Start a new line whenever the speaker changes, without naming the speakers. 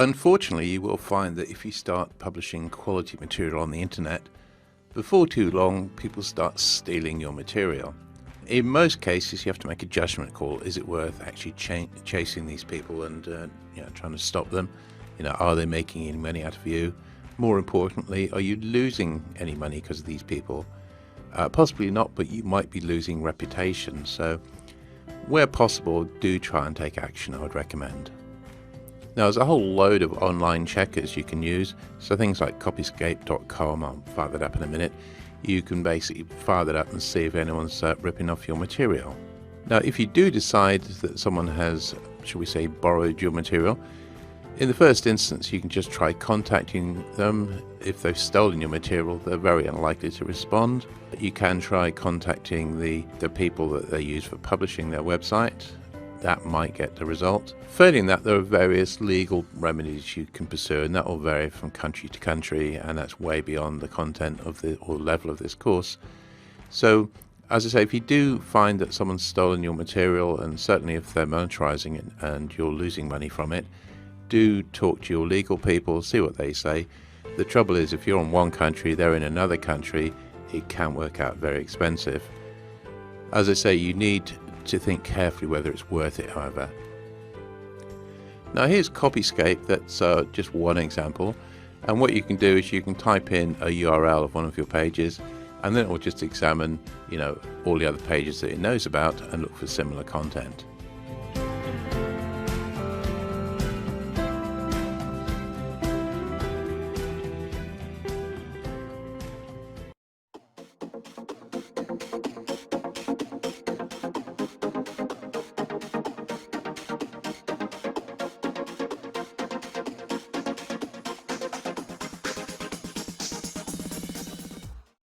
Unfortunately, you will find that if you start publishing quality material on the internet, before too long, people start stealing your material. In most cases, you have to make a judgment call. Is it worth actually chasing these people and trying to stop them? Are they making any money out of you? More importantly, are you losing any money because of these people? Possibly not, but you might be losing reputation. So where possible, do try and take action, I would recommend. Now, there's a whole load of online checkers you can use. So things like copyscape.com, I'll fire that up in a minute. You can basically fire that up and see if anyone's ripping off your material. Now, if you do decide that someone has, shall we say, borrowed your material, in the first instance, you can just try contacting them. If they've stolen your material, they're very unlikely to respond. You can try contacting the people that they use for publishing their website. That might get the result. Failing that, there are various legal remedies you can pursue, and that will vary from country to country, and that's way beyond the content of or level of this course. So, as I say, if you do find that someone's stolen your material, and certainly if they're monetizing it and you're losing money from it, do talk to your legal people, see what they say. The trouble is, if you're in one country, they're in another country, it can work out very expensive. As I say, you need to think carefully whether it's worth it, however. Now here's Copyscape, that's just one example, and what you can do is you can type in a URL of one of your pages, and then it will just examine all the other pages that it knows about and look for similar content.